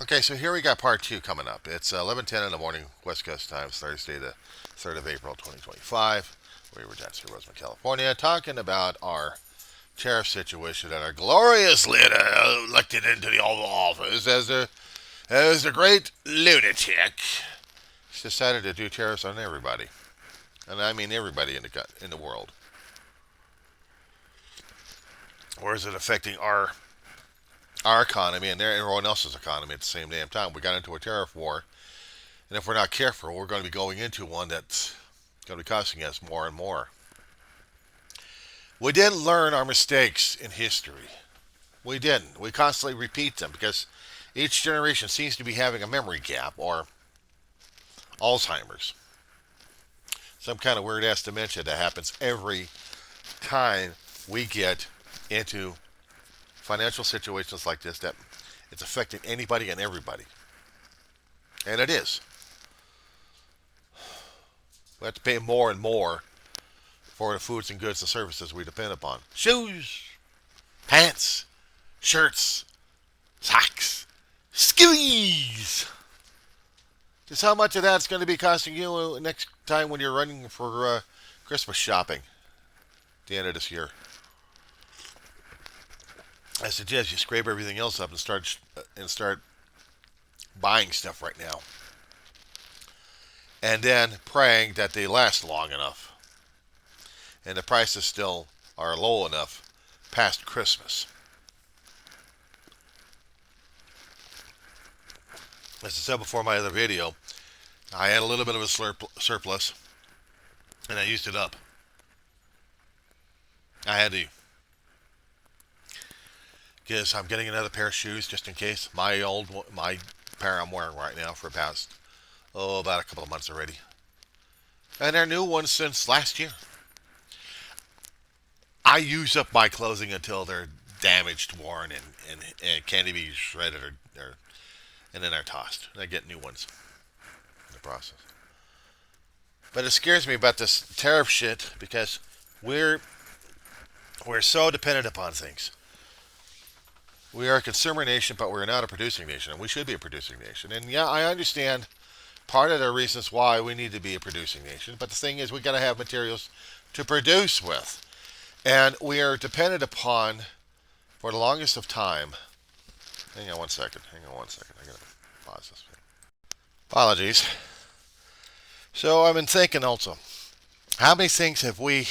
Okay, so here we got part two coming up. It's 11:10 in the morning, West Coast time, Thursday, the 3rd of April, 2025. We were down here, Roseman, California, talking about our tariff situation and our glorious leader elected into the Oval Office as the great lunatic. He's decided to do tariffs on everybody, and I mean everybody in the world. Or is it affecting our economy and everyone else's economy at the same damn time? We got into a tariff war. And if we're not careful, we're going to be going into one that's going to be costing us more and more. We didn't learn our mistakes in history. We didn't. We constantly repeat them because each generation seems to be having a memory gap or Alzheimer's. Some kind of weird ass dementia that happens every time we get into financial situations like this that it's affecting anybody and everybody. And it is. We have to pay more and more for the foods and goods and services we depend upon. Shoes, pants, shirts, socks, skivvies. Just how much of that's going to be costing you next time when you're running for Christmas shopping at the end of this year? I suggest you scrape everything else up and start buying stuff right now, and then praying that they last long enough and the prices still are low enough past Christmas. As I said before in my other video, I had a little bit of a surplus and I used it up. I had to because I'm getting another pair of shoes just in case. My pair I'm wearing right now for past about a couple of months already, and they're new ones since last year. I use up my clothing until they're damaged, worn, and can't even be shredded and then they're tossed. And I get new ones in the process. But it scares me about this tariff shit because we're we're so dependent upon things. We are a consumer nation, but we're not a producing nation, and we should be a producing nation. And yeah, I understand part of the reasons why we need to be a producing nation, but the thing is, we got to have materials to produce with, and we are dependent upon, for the longest of time. Hang on one second. Hang on one second. I gotta pause this. Apologies. So I've been thinking also, how many things have we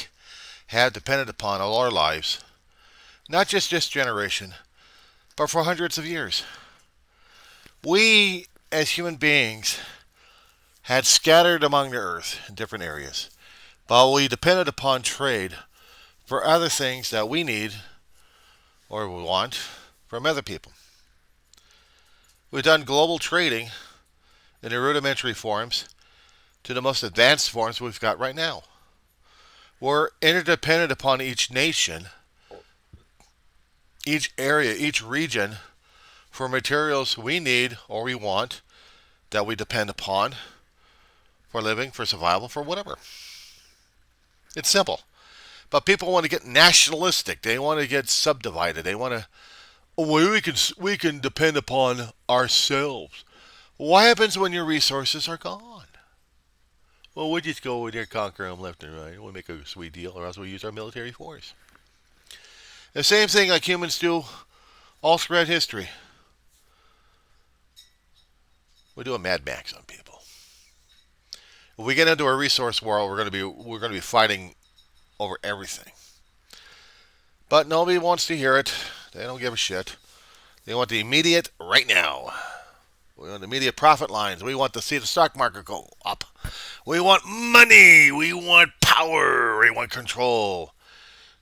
had dependent upon all our lives, not just this generation, but for hundreds of years? We, as human beings, had scattered among the earth in different areas, but we depended upon trade for other things that we need or we want from other people. We've done global trading in the rudimentary forms to the most advanced forms we've got right now. We're interdependent upon each nation, each area, each region for materials we need or we want that we depend upon for living, for survival, for whatever. It's simple. But people want to get nationalistic. They want to get subdivided. They want to, oh, well, we can depend upon ourselves. What happens when your resources are gone? Well, we just go over there, conquer them left and right. We'll make a sweet deal, or else we'll use our military force. The same thing like humans do all throughout history. We do a Mad Max on people. If we get into a resource war, we're going to be fighting over everything. But nobody wants to hear it. They don't give a shit. They want the immediate right now. We want immediate profit lines. We want to see the stock market go up. We want money. We want power. We want control.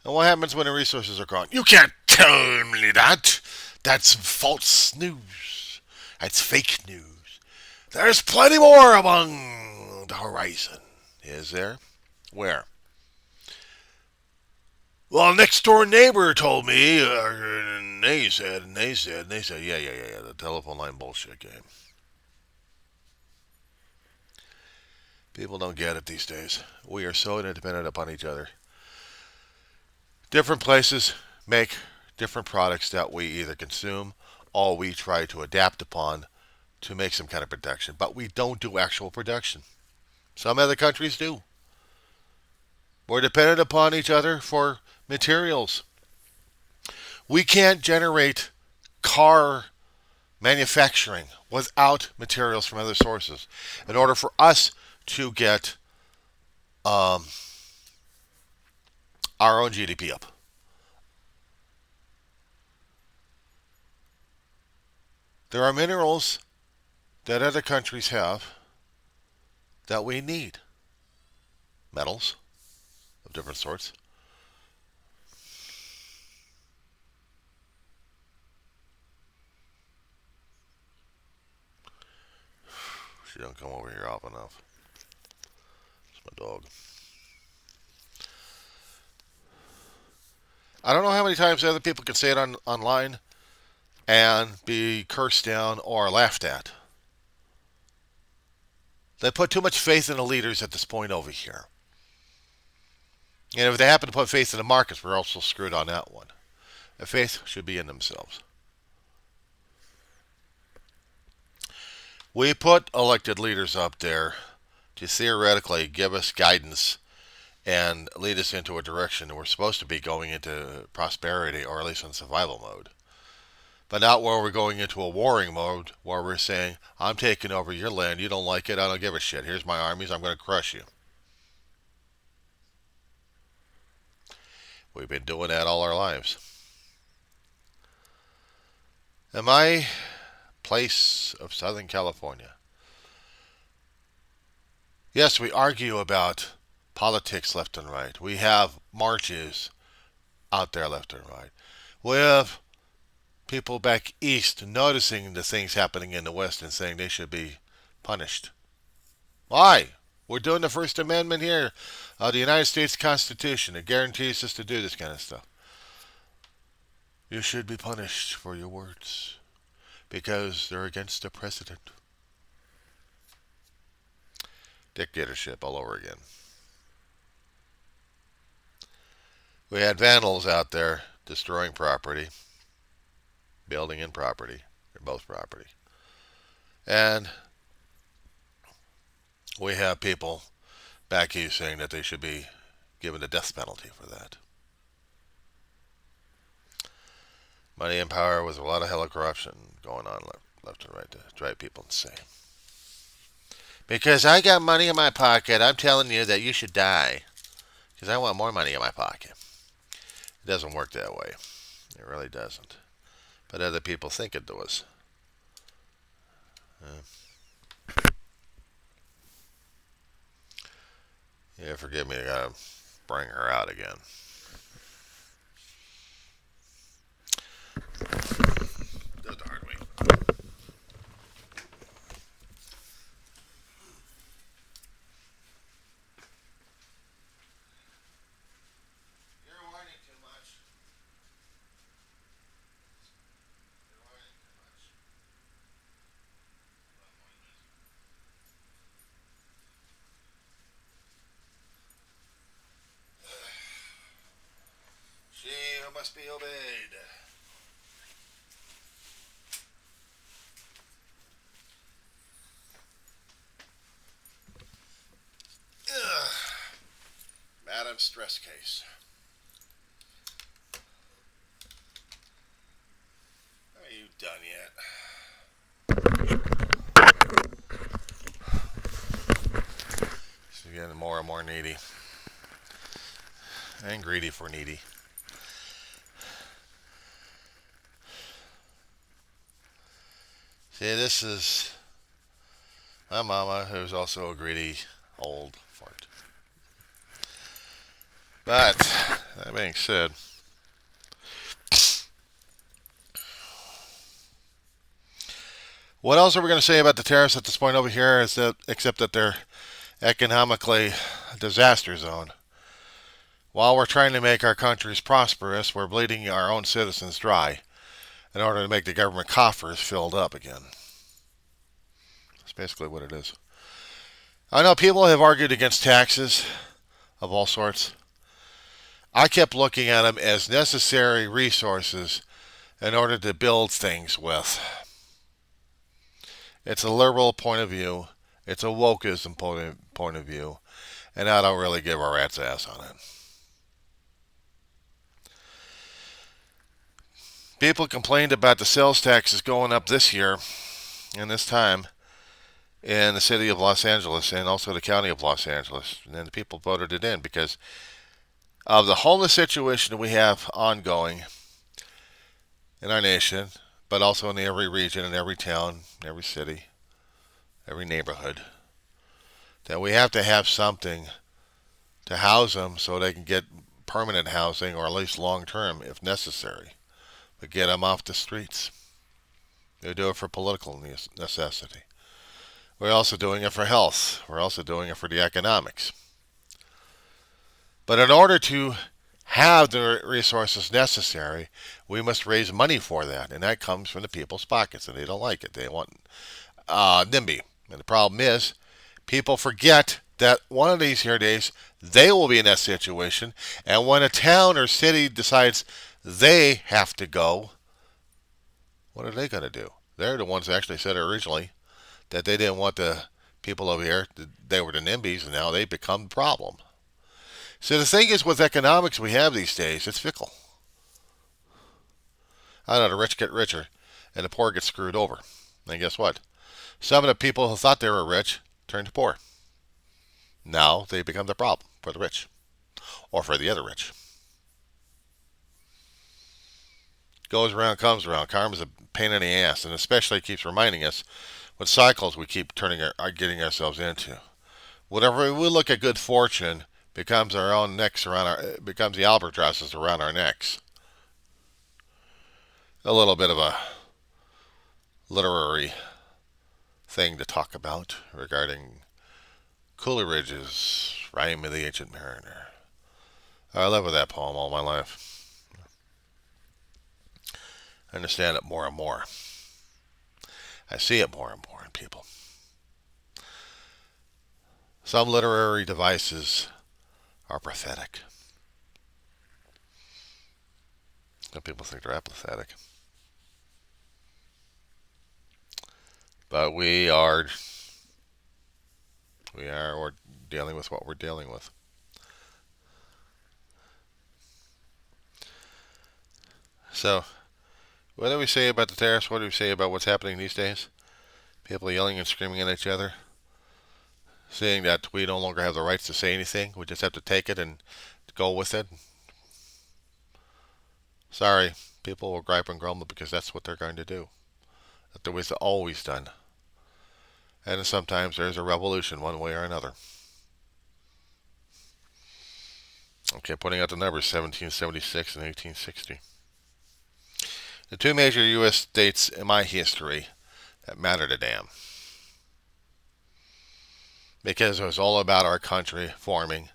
And what happens when the resources are gone? You can't tell me that. That's false news. That's fake news. There's plenty more along the horizon. Is there? Where? Well, next door neighbor told me, and they said, yeah, the telephone line bullshit game. People don't get it these days. We are so interdependent upon each other. Different places make different products that we either consume or we try to adapt upon to make some kind of production, but we don't do actual production. Some other countries do. We're dependent upon each other for materials. We can't generate car manufacturing without materials from other sources in order for us to get um, our own GDP up. There are minerals that other countries have that we need. Metals of different sorts. She don't come over here often enough. It's my dog. I don't know how many times other people can say it online and be cursed down or laughed at. They put too much faith in the leaders at this point over here. And if they happen to put faith in the markets, we're also screwed on that one. The faith should be in themselves. We put elected leaders up there to theoretically give us guidance and lead us into a direction that we're supposed to be going into prosperity, or at least in survival mode. But not where we're going into a warring mode where we're saying, I'm taking over your land, you don't like it, I don't give a shit. Here's my armies, I'm going to crush you. We've been doing that all our lives. In my place of Southern California, yes, we argue about politics left and right. We have marches out there left and right. We have people back east noticing the things happening in the West and saying they should be punished. Why? We're doing the First Amendment here of the United States Constitution. It guarantees us to do this kind of stuff. You should be punished for your words because they're against the president. Dictatorship all over again. We had vandals out there destroying property, building and property. They're both property. And we have people back east saying that they should be given the death penalty for that. Money and power with a lot of hella corruption going on left and right to drive people insane. Because I got money in my pocket, I'm telling you that you should die. Because I want more money in my pocket. It doesn't work that way. It really doesn't. But other people think it does. Yeah, forgive me, I gotta bring her out again. Do it the hard way. You're whining too much. You're whining too much. She who must be obeyed. Ugh. Madam Stress Case. Are you done yet? She's getting more and more needy. And greedy for needy. See, this is my mama, who's also a greedy old fart. But, that being said, what else are we going to say about the tariffs at this point over here, is that, except that they're economically a disaster zone? While we're trying to make our countries prosperous, we're bleeding our own citizens dry in order to make the government coffers filled up again. That's basically what it is. I know people have argued against taxes of all sorts. I kept looking at them as necessary resources in order to build things with. It's a liberal point of view. It's a wokeism point of view. And I don't really give a rat's ass on it. People complained about the sales taxes going up this year and this time in the city of Los Angeles and also the county of Los Angeles. And then the people voted it in because of the homeless situation we have ongoing in our nation, but also in every region, in every town, every city, every neighborhood. That we have to have something to house them so they can get permanent housing or at least long term if necessary. But get them off the streets. They do it for political necessity. We're also doing it for health. We're also doing it for the economics. But in order to have the resources necessary, we must raise money for that. And that comes from the people's pockets, and they don't like it. They want NIMBY. And the problem is, people forget that one of these here days, they will be in that situation. And when a town or city decides they have to go, what are they going to do? They're the ones that actually said originally that they didn't want the people over here. They were the NIMBYs, and now they become the problem. So the thing is with economics we have these days, it's fickle. I know the rich get richer and the poor get screwed over. And guess what? Some of the people who thought they were rich turned poor. Now they become the problem for the rich or for the other rich. Goes around, comes around. Karma's a pain in the ass, and especially keeps reminding us what cycles we keep getting ourselves into. Whatever we look at good fortune becomes our own necks becomes the albatrosses around our necks. A little bit of a literary thing to talk about regarding Coleridge's Rime of the Ancient Mariner. I live with that poem all my life. I understand it more and more. I see it more and more in people. Some literary devices are pathetic. Some people think they're apathetic. But we're dealing with what we're dealing with. So, what do we say about the tariffs? What do we say about what's happening these days? People yelling and screaming at each other, saying that we no longer have the rights to say anything. We just have to take it and go with it. Sorry, people will gripe and grumble because that's what they're going to do. That was always done. And sometimes there's a revolution one way or another. Okay, putting out the numbers, 1776 and 1860. The two major U.S. states in my history that mattered a damn. Because it was all about our country forming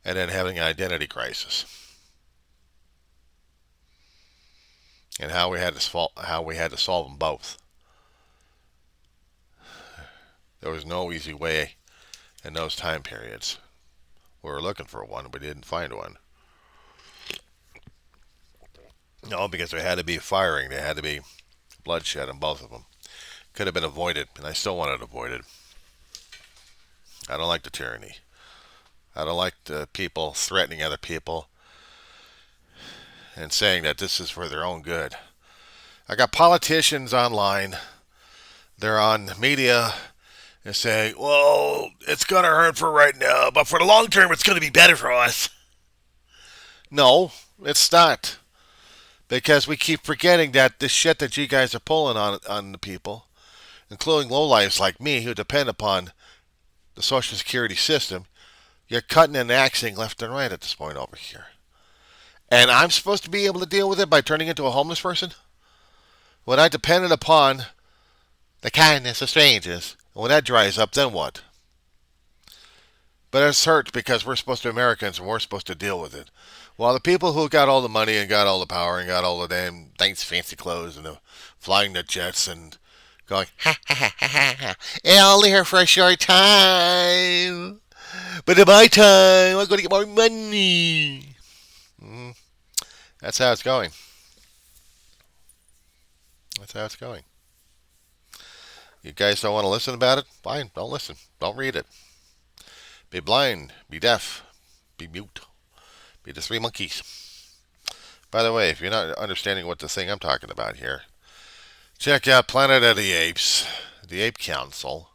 and then having an identity crisis. And how we had to solve them both. There was no easy way in those time periods. We were looking for one, but we didn't find one. No, because there had to be firing. There had to be bloodshed in both of them. Could have been avoided, and I still want it avoided. I don't like the tyranny. I don't like the people threatening other people and saying that this is for their own good. I got politicians online. They're on media and say, well, it's going to hurt for right now, but for the long term, it's going to be better for us. No, it's not. Because we keep forgetting that this shit that you guys are pulling on the people, including lowlifes like me who depend upon the Social Security system, you're cutting and axing left and right at this point over here. And I'm supposed to be able to deal with it by turning into a homeless person? When I depended upon the kindness of strangers, and when that dries up, then what? But it's hurt because we're supposed to be Americans and we're supposed to deal with it. While the people who got all the money and got all the power and got all the damn nice fancy clothes and the flying the jets and going, ha ha ha ha ha, I'm only here for a short time. But in my time, I'm going to get more money. That's how it's going. That's how it's going. You guys don't want to listen about it? Fine, don't listen. Don't read it. Be blind, be deaf, be mute. Be the three monkeys. By the way, if you're not understanding what the thing I'm talking about here, check out Planet of the Apes, the Ape Council.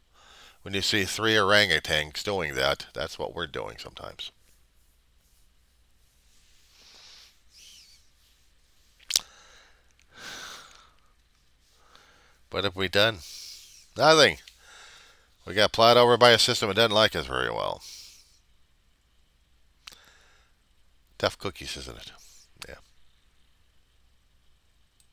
When you see three orangutans doing that, that's what we're doing sometimes. What have we done? Nothing. We got plowed over by a system that doesn't like us very well. Tough cookies, isn't it?